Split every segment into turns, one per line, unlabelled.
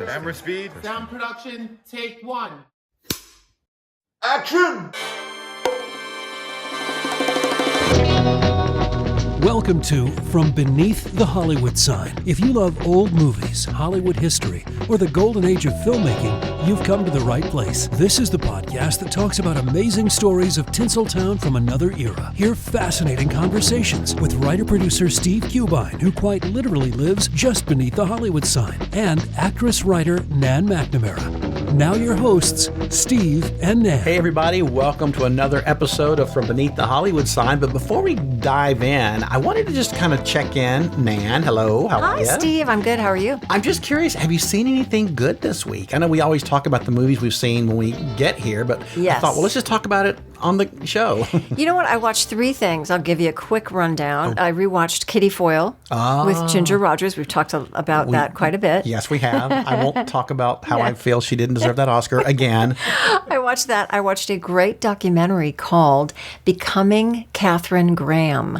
Camera speed.
Sound production, take one.
Action!
Welcome to From Beneath the Hollywood Sign. If you love old movies, Hollywood history, or the golden age of filmmaking, you've come to the right place. This is the podcast that talks about amazing stories of Tinseltown from another era. Hear fascinating conversations with writer-producer Steve Cubine, who quite literally lives just beneath the Hollywood sign, and actress-writer Nan McNamara. Now your hosts, Steve and Nan.
Hey everybody, welcome to another episode of From Beneath the Hollywood Sign. But before we dive in, I wanted to just kind of check in. Nan, hello, how are you?
Hi Steve, I'm good, how are you?
I'm just curious, have you seen anything good this week? I know we always talk about the movies we've seen when we get here, but
yes.
I thought, well, let's just talk about it on the show.
You know what? I watched 3 things. I'll give you a quick rundown. I rewatched Kitty Foyle with Ginger Rogers. We've talked about that quite a bit.
Yes, we have. I won't talk about how I feel she didn't deserve that Oscar again.
I watched that. I watched a great documentary called Becoming Katharine Graham.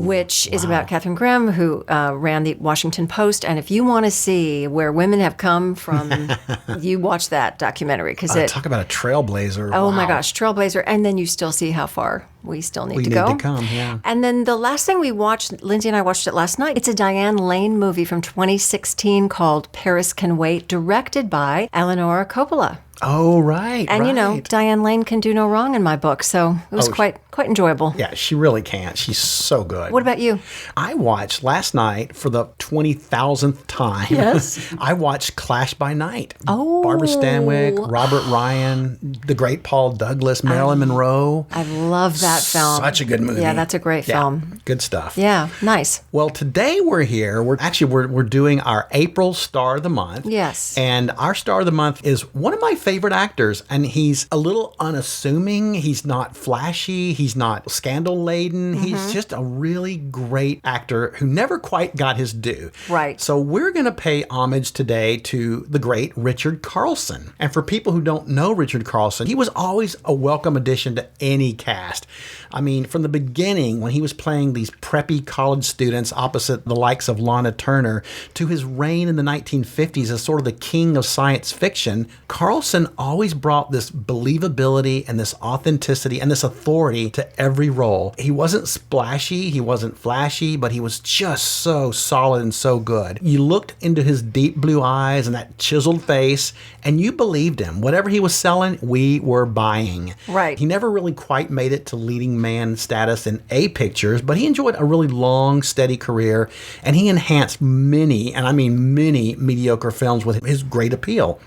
Which is about Katharine Graham, who ran the Washington Post. And if you want to see where women have come from, you watch that documentary.
Talk about a trailblazer.
Oh my gosh, trailblazer. And then you still see how far we still need to go.
We need to come, yeah.
And then the last thing we watched, Lindsay and I watched it last night. It's a Diane Lane movie from 2016 called Paris Can Wait, directed by Eleanor Coppola.
Oh, right.
And you know, Diane Lane can do no wrong in my book, so it was quite enjoyable.
Yeah, she really can't. She's so good.
What about you?
I watched last night for the 20,000th time.
Yes.
I watched Clash by Night.
Oh.
Barbara Stanwyck, Robert Ryan, the great Paul Douglas, Marilyn Monroe.
I love that film.
Such a good movie.
Yeah, that's a great film.
Good stuff.
Yeah, nice.
Well, today we're here. We're doing our April Star of the Month.
Yes.
And our Star of the Month is one of my favorite actors, and he's a little unassuming. He's not flashy. He's not scandal-laden.
Mm-hmm.
He's just a really great actor who never quite got his due.
Right.
So we're going to pay homage today to the great Richard Carlson. And for people who don't know Richard Carlson, he was always a welcome addition to any cast. I mean, from the beginning, when he was playing these preppy college students opposite the likes of LANA Turner, to his reign in the 1950s as sort of the king of science fiction, Carlson always brought this believability and this authenticity and this authority to every role. He wasn't splashy, he wasn't flashy, but he was just so solid and so good. You looked into his deep blue eyes and that chiseled face, and you believed him. Whatever he was selling, we were buying.
Right.
He never really quite made it to leading man status in A pictures, but he enjoyed a really long, steady career, and he enhanced many, and I mean many, mediocre films with his great appeal.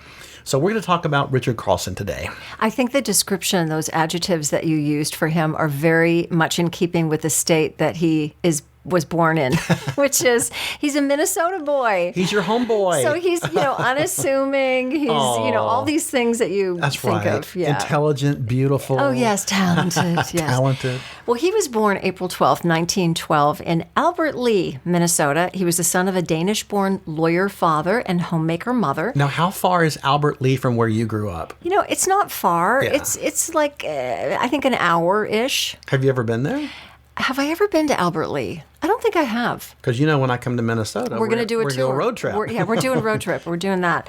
So we're going to talk about Richard Carlson today.
I think the description, those adjectives that you used for him are very much in keeping with the state that he was born in, which is he's a Minnesota boy.
He's your homeboy.
So he's, unassuming. He's, all these things that you think of. Yeah.
Intelligent, beautiful.
Oh, yes, talented. Yes.
Talented.
Well, he was born April 12th, 1912 in Albert Lea, Minnesota. He was the son of a Danish-born lawyer father and homemaker mother.
Now, how far is Albert Lea from where you grew up?
It's not far.
Yeah.
It's like, I think an hour-ish.
Have you ever been there?
Have I ever been to Albert Lea? I don't think I have.
Because when I come to Minnesota,
we're going to do a tour.
We're road trip.
We're doing a road trip. We're doing that.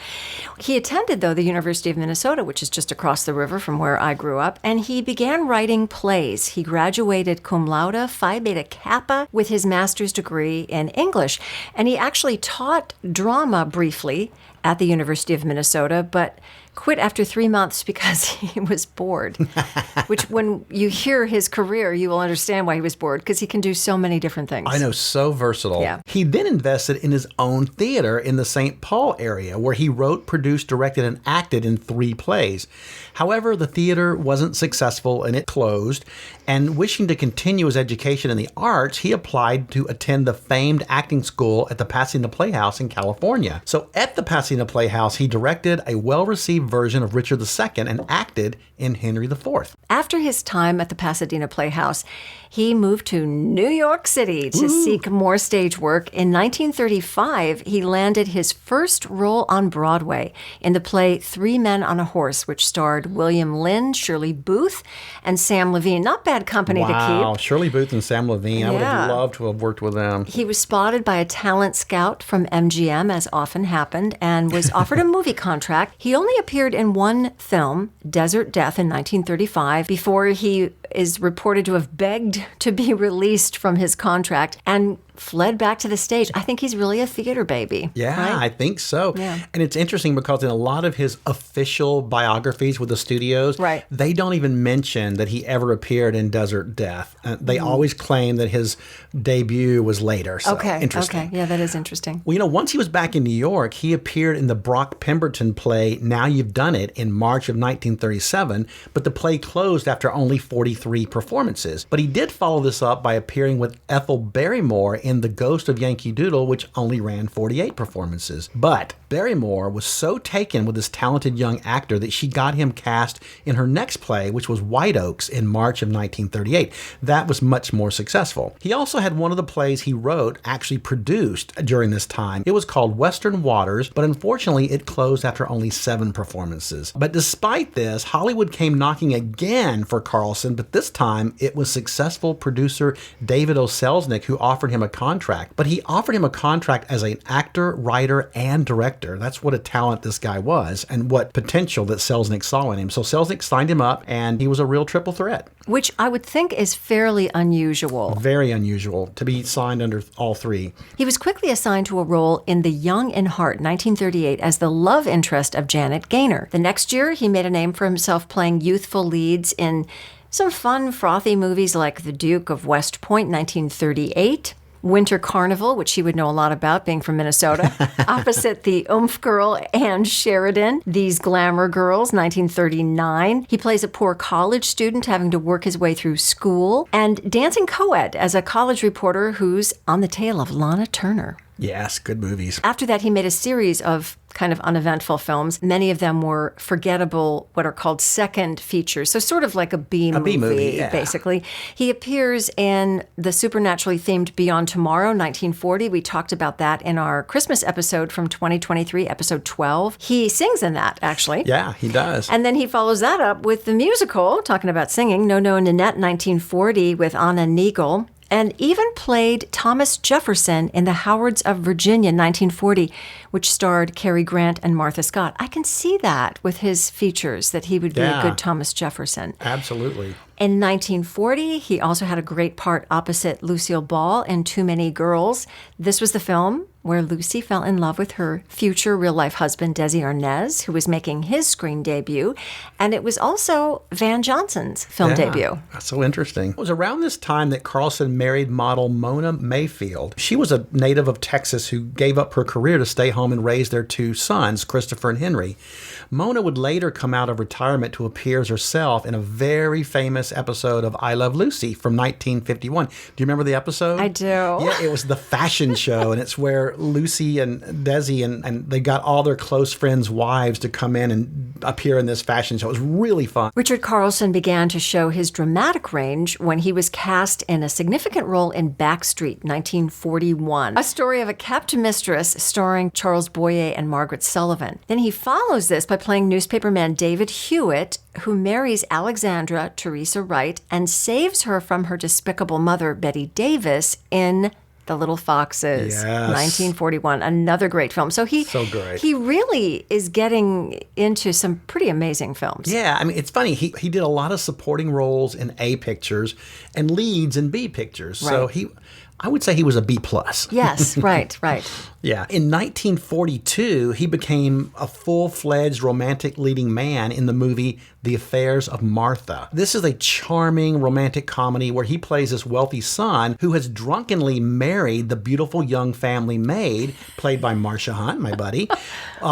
He attended, though, the University of Minnesota, which is just across the river from where I grew up, and he began writing plays. He graduated cum laude, Phi Beta Kappa, with his master's degree in English. And he actually taught drama briefly at the University of Minnesota, but quit after 3 months because he was bored. Which, when you hear his career, you will understand why he was bored, because he can do so many different things.
I know, so versatile.
Yeah.
He then invested in his own theater in the St. Paul area, where he wrote, produced, directed, and acted in 3 plays. However, the theater wasn't successful and it closed, and wishing to continue his education in the arts, he applied to attend the famed acting school at the Pasadena Playhouse in California. So at the Pasadena Playhouse, he directed a well-received version of Richard II and acted in Henry IV.
After his time at the Pasadena Playhouse, he moved to New York City to seek more stage work. In 1935, he landed his first role on Broadway in the play Three Men on a Horse, which starred William Lynn, Shirley Booth, and Sam Levine. Not bad company to keep.
Wow, Shirley Booth and Sam Levine. I would have loved to have worked with them.
He was spotted by a talent scout from MGM, as often happened, and was offered a movie contract. He only appeared in one film, Desert Death, in 1935, before he is reported to have begged to be released from his contract and fled back to the stage. I think he's really a theater baby.
Yeah,
right?
I think so.
Yeah.
And it's interesting because in a lot of his official biographies with the studios,
right,
they don't even mention that he ever appeared in Desert Death. They always claim that his debut was later. So, interesting.
Okay, yeah, that is interesting.
Well, once he was back in New York, he appeared in the Brock Pemberton play Now You've Done It in March of 1937, but the play closed after only 43 performances. But he did follow this up by appearing with Ethel Barrymore in The Ghost of Yankee Doodle, which only ran 48 performances. But Barrymore was so taken with this talented young actor that she got him cast in her next play, which was White Oaks, in March of 1938. That was much more successful. He also had one of the plays he wrote actually produced during this time. It was called Western Waters, but unfortunately it closed after only 7 performances. But despite this, Hollywood came knocking again for Carlson, but this time it was successful producer David O. Selznick who offered him a contract. But he offered him a contract as an actor, writer, and director. That's what a talent this guy was and what potential that Selznick saw in him. So Selznick signed him up and he was a real triple threat.
Which I would think is fairly unusual.
Very unusual to be signed under all three.
He was quickly assigned to a role in The Young in Heart, 1938, as the love interest of Janet Gaynor. The next year, he made a name for himself playing youthful leads in some fun, frothy movies like The Duke of West Point, 1938, Winter Carnival, which he would know a lot about, being from Minnesota, opposite the Oomph Girl Anne Sheridan, These Glamour Girls, 1939. He plays a poor college student having to work his way through school, and Dancing Co-ed as a college reporter who's on the tail of Lana Turner.
Yes, good movies.
After that, he made a series of kind of uneventful films. Many of them were forgettable, what are called second features. So sort of like a B movie,
yeah.
Basically. He appears in the supernaturally themed Beyond Tomorrow, 1940. We talked about that in our Christmas episode from 2023, episode 12. He sings in that, actually.
Yeah, he does.
And then he follows that up with the musical, talking about singing, No No Nanette, 1940, with Anna Neagle. And even played Thomas Jefferson in The Howards of Virginia, 1940, which starred Cary Grant and Martha Scott. I can see that with his features, that he would be a good Thomas Jefferson.
Absolutely.
In 1940, he also had a great part opposite Lucille Ball in Too Many Girls. This was the film where Lucy fell in love with her future real-life husband, Desi Arnaz, who was making his screen debut. And it was also Van Johnson's film debut.
That's so interesting. It was around this time that Carlson married model Mona Mayfield. She was a native of Texas who gave up her career to stay home and raise their 2 sons, Christopher and Henry. Mona would later come out of retirement to appear as herself in a very famous episode of I Love Lucy from 1951. Do you remember the episode?
I do.
Yeah, it was the fashion show, and it's where Lucy and Desi and they got all their close friends' wives to come in and appear in this fashion show. It was really fun.
Richard Carlson began to show his dramatic range when he was cast in a significant role in Backstreet, 1941, a story of a kept mistress starring Charles Boyer and Margaret Sullivan. Then he follows this by playing newspaperman David Hewitt, who marries Alexandra Teresa Wright and saves her from her despicable mother, Betty Davis, in The Little Foxes,
Yes.
1941, another great film. So he really is getting into some pretty amazing films.
Yeah, I mean, it's funny. He did a lot of supporting roles in A pictures and leads in B pictures.
Right.
So I would say he was a B+.
Yes, right.
Yeah. In 1942, he became a full-fledged romantic leading man in the movie The Affairs of Martha. This is a charming romantic comedy where he plays this wealthy son who has drunkenly married married the beautiful young family maid, played by Marsha Hunt, my buddy,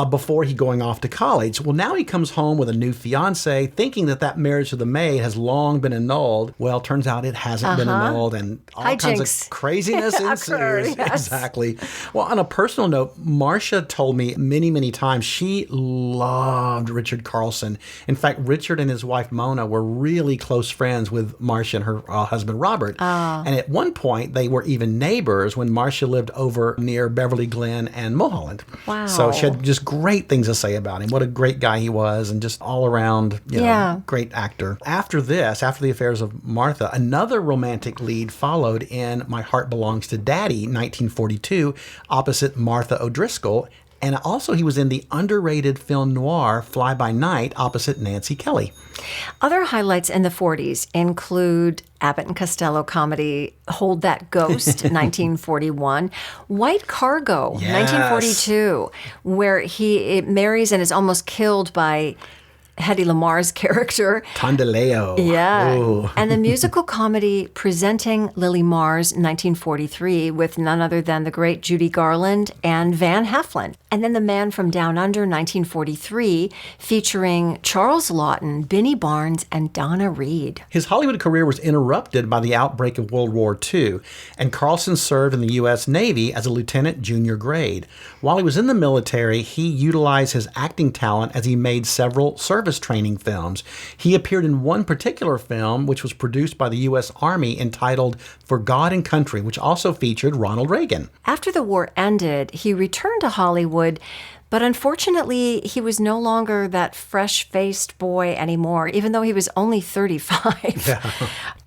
before he going off to college. Well, now he comes home with a new fiance, thinking that marriage to the maid has long been annulled. Well, turns out it hasn't been annulled, and all kinds of craziness ensues.
Yes.
Exactly. Well, on a personal note, Marsha told me many, many times she loved Richard Carlson. In fact, Richard and his wife Mona were really close friends with Marsha and her husband Robert. And at one point, they were even neighbors when Marsha lived over near Beverly Glen and Mulholland.
Wow.
So she had just great things to say about him. What a great guy he was, and just all around, great actor. After the affairs of Martha, another romantic lead followed in My Heart Belongs to Daddy, 1942, opposite Martha O'Driscoll. And also he was in the underrated film noir Fly By Night opposite Nancy Kelly.
Other highlights in the 40s include Abbott and Costello comedy Hold That Ghost, 1941, White Cargo, 1942, where he marries and is almost killed by Hedy Lamarr's character.
Tondaleo.
Yeah.
Ooh.
And the musical comedy Presenting Lily Mars, 1943, with none other than the great Judy Garland and Van Heflin. And then The Man from Down Under, 1943, featuring Charles Laughton, Benny Barnes, and Donna Reed.
His Hollywood career was interrupted by the outbreak of World War II, and Carlson served in the U.S. Navy as a lieutenant junior grade. While he was in the military, he utilized his acting talent as he made several service training films. He appeared in one particular film, which was produced by the U.S. Army, entitled For God and Country, which also featured Ronald Reagan.
After the war ended, he returned to Hollywood, but unfortunately, he was no longer that fresh-faced boy anymore, even though he was only 35.
Yeah.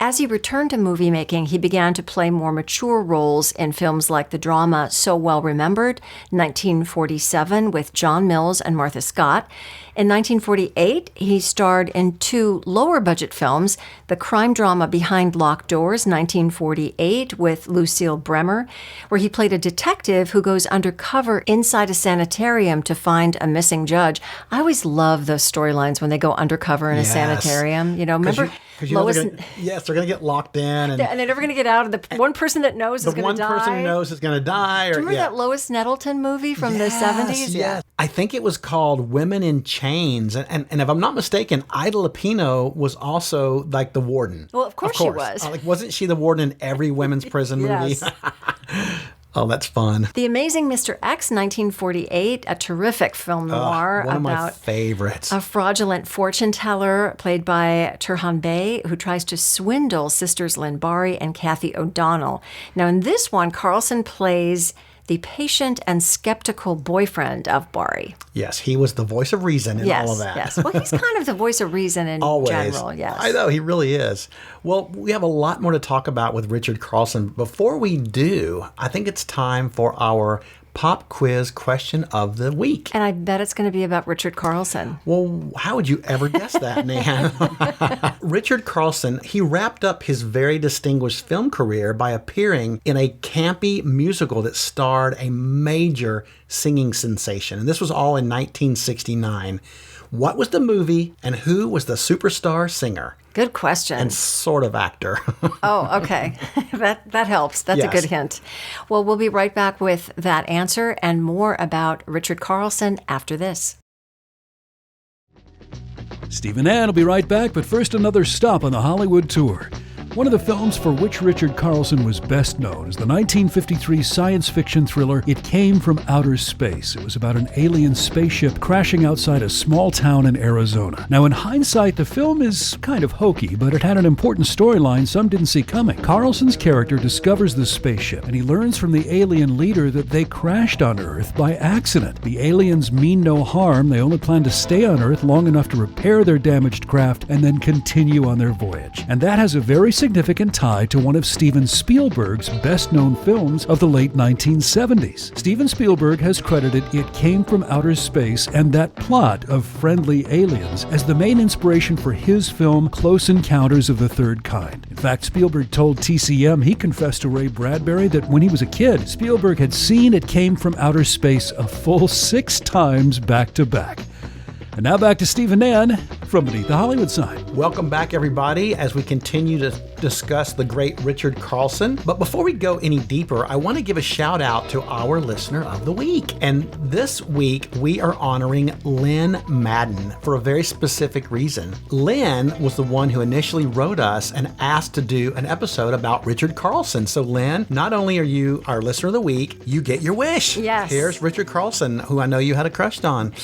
As he returned to movie making, he began to play more mature roles in films like the drama So Well Remembered, 1947, with John Mills and Martha Scott. In 1948, he starred in two lower-budget films, the crime drama Behind Locked Doors, 1948, with Lucille Bremer, where he played a detective who goes undercover inside a sanitarium to find a missing judge. I always love those storylines when they go undercover in a sanitarium. You know, remember Lois?
Yes, they're going to get locked in. And
they're never going to get out. The one person that knows is going to die.
The one person who knows is going to die.
Do you remember that Lois Nettleton movie from the 70s?
Yes. I think it was called Women in Chains. And if I'm not mistaken, Ida Lupino was also like the warden.
Well, of course she was.
Wasn't she the warden in every women's prison movie?
Yes.
Oh, that's fun.
The Amazing Mr. X, 1948, a terrific film noir
one of my
about
favorites.
a fraudulent fortune teller played by Turhan Bey who tries to swindle sisters Lynn Bari and Kathy O'Donnell. Now, in this one, Carlson plays the patient and skeptical boyfriend of Bari.
Yes, he was the voice of reason in all of that.
Yes, well, he's kind of the voice of reason in general, yes.
I know, he really is. Well, we have a lot more to talk about with Richard Carlson. Before we do, I think it's time for our pop quiz question of the week.
And I bet it's going to be about Richard Carlson.
Well, how would you ever guess that, Nan? Richard Carlson, he wrapped up his very distinguished film career by appearing in a campy musical that starred a major singing sensation. And this was all in 1969. What was the movie and who was the superstar singer?
Good question.
And sort of actor.
Oh, okay. That helps. That's a good hint. Well, we'll be right back with that answer and more about Richard Carlson after this.
Steve and Ann will be right back, but first another stop on the Hollywood tour. One of the films for which Richard Carlson was best known is the 1953 science fiction thriller It Came from Outer Space. It was about an alien spaceship crashing outside a small town in Arizona. Now, in hindsight, the film is kind of hokey, but it had an important storyline some didn't see coming. Carlson's character discovers the spaceship, and he learns from the alien leader that they crashed on Earth by accident. The aliens mean no harm. They only plan to stay on Earth long enough to repair their damaged craft and then continue on their voyage. And that has a very significant tie to one of Steven Spielberg's best-known films of the late 1970s. Steven Spielberg has credited It Came from Outer Space and that plot of friendly aliens as the main inspiration for his film Close Encounters of the Third Kind. In fact, Spielberg told TCM he confessed to Ray Bradbury that when he was a kid, Spielberg had seen It Came from Outer Space a full 6 times back-to-back. And now back to Steve and Ann from Beneath the Hollywood Sign.
Welcome back, everybody, as we continue to discuss the great Richard Carlson. But before we go any deeper, I want to give a shout out to our listener of the week. And this week, we are honoring Lynn Madden for a very specific reason. Lynn was the one who initially wrote us and asked to do an episode about Richard Carlson. So Lynn, not only are you our listener of the week, you get your wish.
Yes.
Here's Richard Carlson, who I know you had a crush on.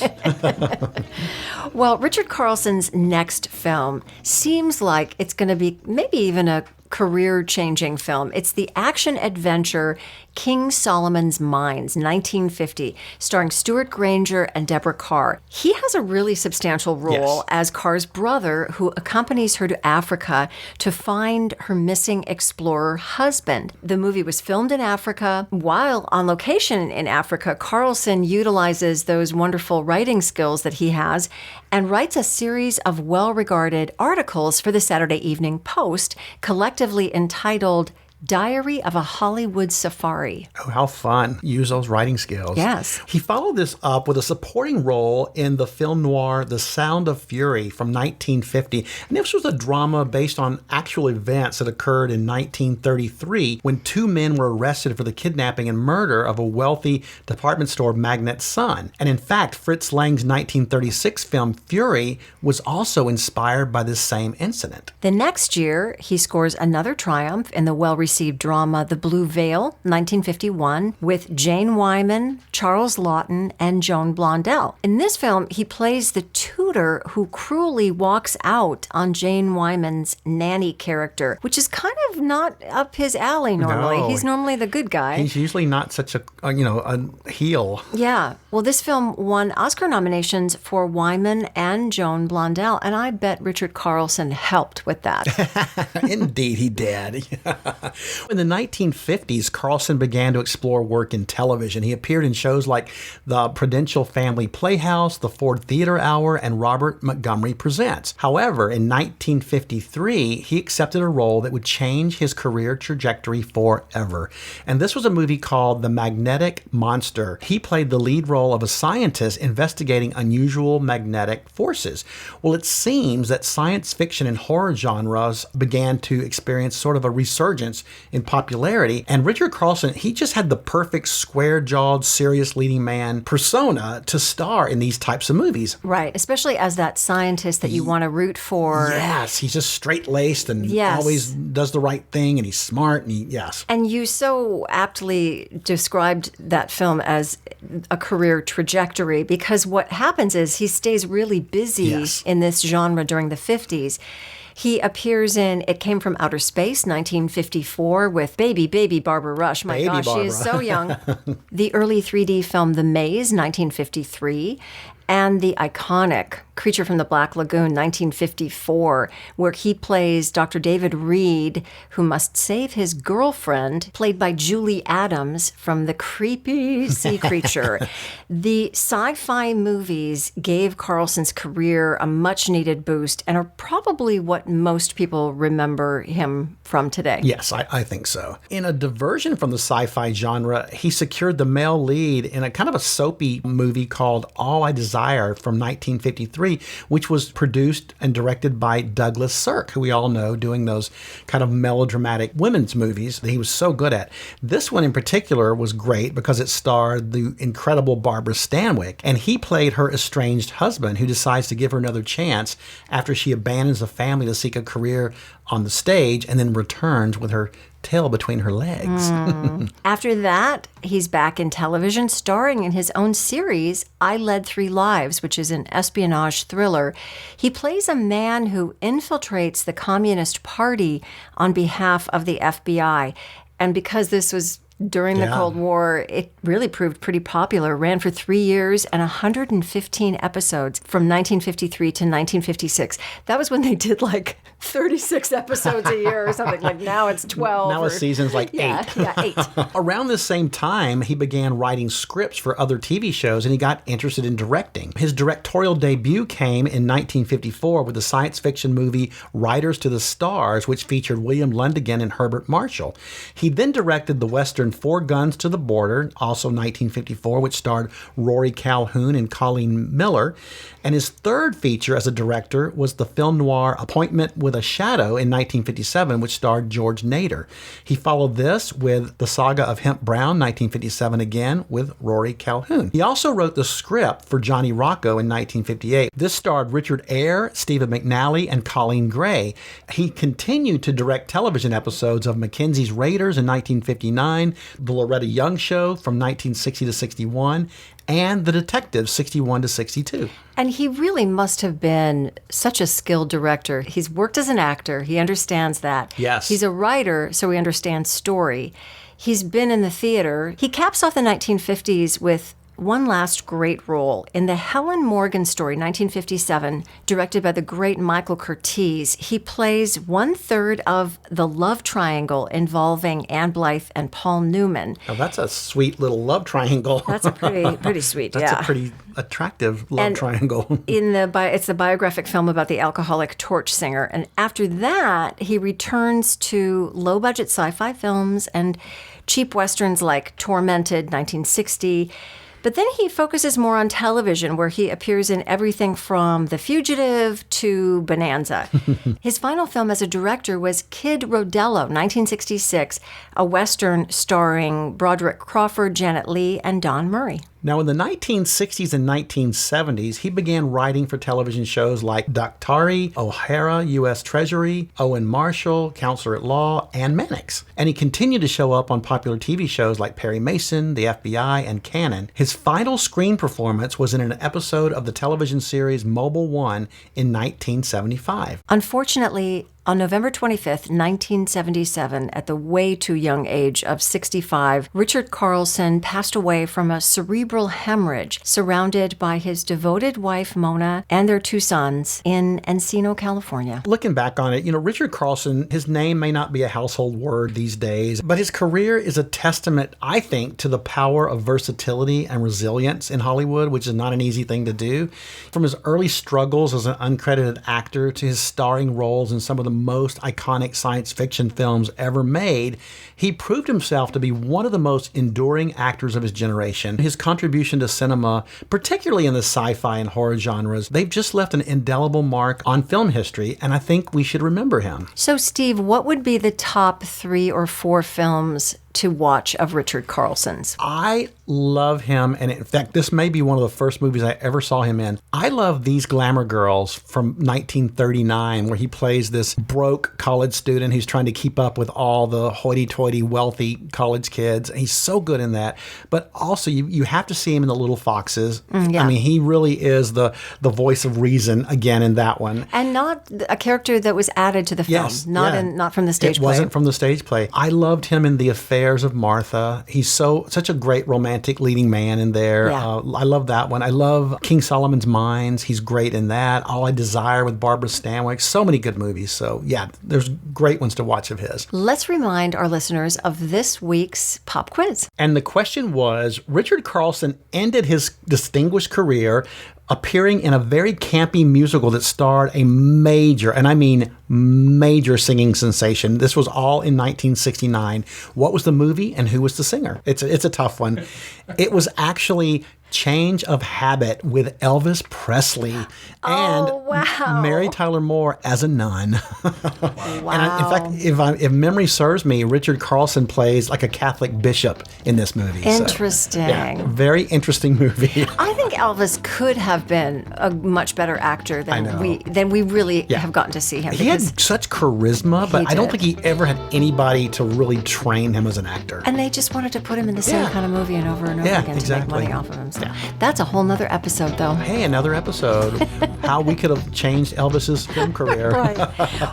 Well, Richard Carlson's next film seems like it's going to be maybe even a career-changing film. It's the action-adventure King Solomon's Mines, 1950, starring Stuart Granger and Deborah Carr. He has a really substantial role as Carr's brother, who accompanies her to Africa to find her missing explorer husband. The movie was filmed in Africa. While on location in Africa, Carlson utilizes those wonderful writing skills that he has and writes a series of well-regarded articles for the Saturday Evening Post, collectively entitled Diary of a Hollywood Safari.
Oh, how fun. Use those writing skills.
Yes.
He followed this up with a supporting role in the film noir The Sound of Fury from 1950. And this was a drama based on actual events that occurred in 1933 when two men were arrested for the kidnapping and murder of a wealthy department store magnate's son. And in fact, Fritz Lang's 1936 film Fury was also inspired by this same incident.
The next year, he scores another triumph in the well-received drama The Blue Veil, 1951, with Jane Wyman, Charles Laughton, and Joan Blondell. In this film, he plays the tutor who cruelly walks out on Jane Wyman's nanny character, which is kind of not up his alley normally.
No.
He's normally the good guy.
He's usually not such a heel.
Yeah. Well, this film won Oscar nominations for Wyman and Joan Blondell, and I bet Richard Carlson helped with that.
Indeed, he did. In the 1950s, Carlson began to explore work in television. He appeared in shows like the Prudential Family Playhouse, the Ford Theater Hour, and Robert Montgomery Presents. However, in 1953, he accepted a role that would change his career trajectory forever. And this was a movie called The Magnetic Monster. He played the lead role of a scientist investigating unusual magnetic forces. Well, it seems that science fiction and horror genres began to experience sort of a resurgence in popularity, and Richard Carlson, he just had the perfect square-jawed, serious leading man persona to star in these types of movies.
Right, especially as that scientist that you want to root for.
Yes, he's just straight-laced and always does the right thing, and he's smart, and yes.
And you so aptly described that film as a career trajectory, because what happens is he stays really busy in this genre during the 50s. He appears in It Came from Outer Space, 1954, with baby Barbara Rush. My
Baby
gosh,
Barbara.
she is so young. The early 3D film The Maze, 1953. And the iconic Creature from the Black Lagoon, 1954, where he plays Dr. David Reed, who must save his girlfriend, played by Julie Adams from The Creepy Sea Creature. The sci-fi movies gave Carlson's career a much-needed boost and are probably what most people remember him from today.
Yes, I think so. In a diversion from the sci-fi genre, he secured the male lead in a kind of a soapy movie called All I Desire from 1953, which was produced and directed by Douglas Sirk, who we all know doing those kind of melodramatic women's movies that he was so good at. This one in particular was great because it starred the incredible Barbara Stanwyck, and he played her estranged husband who decides to give her another chance after she abandons the family to seek a career on the stage and then returns with her tail between her legs.
After that, he's back in television, starring in his own series, I Led Three Lives, which is an espionage thriller. He plays a man who infiltrates the Communist Party on behalf of the FBI. And because this was during the Cold War, it really proved pretty popular. Ran for 3 years and 115 episodes from 1953 to 1956. That was when they did like 36 episodes a year or something. Like now it's 12.
Now a season's like 8.
Yeah, 8.
Around this same time, he began writing scripts for other TV shows and he got interested in directing. His directorial debut came in 1954 with the science fiction movie Riders to the Stars, which featured William Lundigan and Herbert Marshall. He then directed the Western Four Guns to the Border, also 1954, which starred Rory Calhoun and Colleen Miller. And his third feature as a director was the film noir Appointment with a Shadow in 1957, which starred George Nader. He followed this with The Saga of Hemp Brown, 1957 again, with Rory Calhoun. He also wrote the script for Johnny Rocco in 1958. This starred Richard Eyre, Stephen McNally, and Colleen Gray. He continued to direct television episodes of Mackenzie's Raiders in 1959, The Loretta Young Show from 1960 to 61, and The Detective 61 to 62.
And he really must have been such a skilled director. He's worked as an actor. He understands that.
Yes.
He's a writer, so he understands story. He's been in the theater. He caps off the 1950s with one last great role in the Helen Morgan story, 1957, directed by the great Michael Curtiz. He plays 1/3 of the love triangle involving Anne Blythe and Paul Newman.
Now, that's a sweet little love triangle.
That's a pretty sweet,
That's
yeah.
a pretty attractive love triangle.
It's the biographic film about the alcoholic torch singer. And after that, he returns to low-budget sci-fi films and cheap westerns like Tormented, 1960. But then he focuses more on television, where he appears in everything from The Fugitive to Bonanza. His final film as a director was Kid Rodello, 1966, a western starring Broderick Crawford, Janet Leigh, and Don Murray.
Now, in the 1960s and 1970s, he began writing for television shows like Daktari, O'Hara, U.S. Treasury, Owen Marshall, Counselor at Law, and Mannix. And he continued to show up on popular TV shows like Perry Mason, The FBI, and Cannon. His final screen performance was in an episode of the television series Mobile One in 1975.
Unfortunately, on November 25th, 1977, at the way too young age of 65, Richard Carlson passed away from a cerebral hemorrhage, surrounded by his devoted wife, Mona, and their two sons in Encino, California.
Looking back on it, Richard Carlson, his name may not be a household word these days, but his career is a testament, I think, to the power of versatility and resilience in Hollywood, which is not an easy thing to do. From his early struggles as an uncredited actor to his starring roles in some of the most iconic science fiction films ever made, he proved himself to be one of the most enduring actors of his generation. His contribution to cinema, particularly in the sci-fi and horror genres, they've just left an indelible mark on film history, and I think we should remember him.
So, Steve, what would be the top 3 or 4 films to watch of Richard Carlson's?
I love him, and in fact, this may be one of the first movies I ever saw him in. I love These Glamour Girls from 1939, where he plays this broke college student who's trying to keep up with all the hoity-toity, wealthy college kids. He's so good in that. But also, you have to see him in The Little Foxes.
Yeah.
I mean, he really is the voice of reason again in that one.
And not a character that was added to the film.
Yes,
Not from the stage play.
It wasn't from the stage play. I loved him in The Affairs of Martha. He's such a great romantic leading man in there.
Yeah.
I love that one. I love King Solomon's Mines. He's great in that. All I Desire with Barbara Stanwyck. So many good movies. So yeah, there's great ones to watch of his.
Let's remind our listeners of this week's pop quiz.
And the question was, Richard Carlson ended his distinguished career appearing in a very campy musical that starred a major, and I mean major, singing sensation. This was all in 1969. What was the movie and who was the singer? It's a tough one. It was actually Change of Habit with Elvis Presley and Mary Tyler Moore as a nun.
Wow.
And in fact, if memory serves me, Richard Carlson plays like a Catholic bishop in this movie.
Interesting.
So, yeah, very interesting movie.
I think Elvis could have been a much better actor than we really have gotten to see him.
He had such charisma, but I don't
did.
think he ever had anybody to really train him as an actor.
And they just wanted to put him in the same kind of movie and over again to make money off of him. So that's a whole nother episode, though.
Hey, another episode. How we could have changed Elvis's film career.
Right.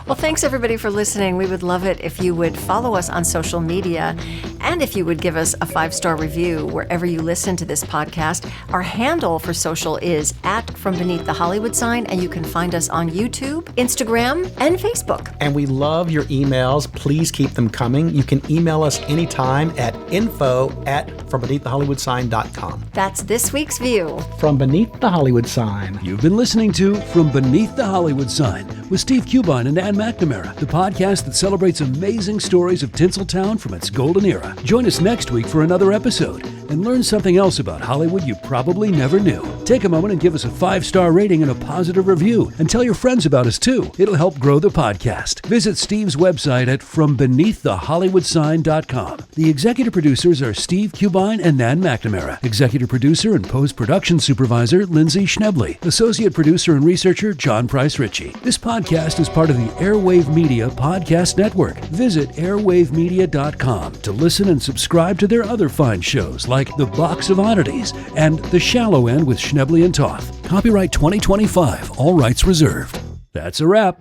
Well, thanks everybody for listening. We would love it if you would follow us on social media and if you would give us a 5-star review wherever you listen to this podcast. Our handle for social is @FromBeneathTheHollywoodSign, and you can find us on YouTube, Instagram, and Facebook.
And we love your emails. Please keep them coming. You can email us anytime at info@FromBeneathTheHollywoodSign.com.
That's this this week's view.
From beneath the Hollywood sign.
You've been listening to From Beneath the Hollywood Sign with Steve Cubine and Ann McNamara, the podcast that celebrates amazing stories of Tinseltown from its golden era. Join us next week for another episode and learn something else about Hollywood you probably never knew. Take a moment and give us a 5-star rating and a positive review, and tell your friends about us too. It'll help grow the podcast. Visit Steve's website at FromBeneathTheHollywoodSign.com. The executive producers are Steve Cubine and Nan McNamara. Executive producer and post-production supervisor Lindsay Schnebley. Associate producer and researcher John Price Ritchie. This podcast is part of the Airwave Media Podcast Network. Visit airwavemedia.com to listen and subscribe to their other fine shows like The Box of Oddities and The Shallow End with Schnebley and Toth. Copyright 2025. All rights reserved. That's a wrap.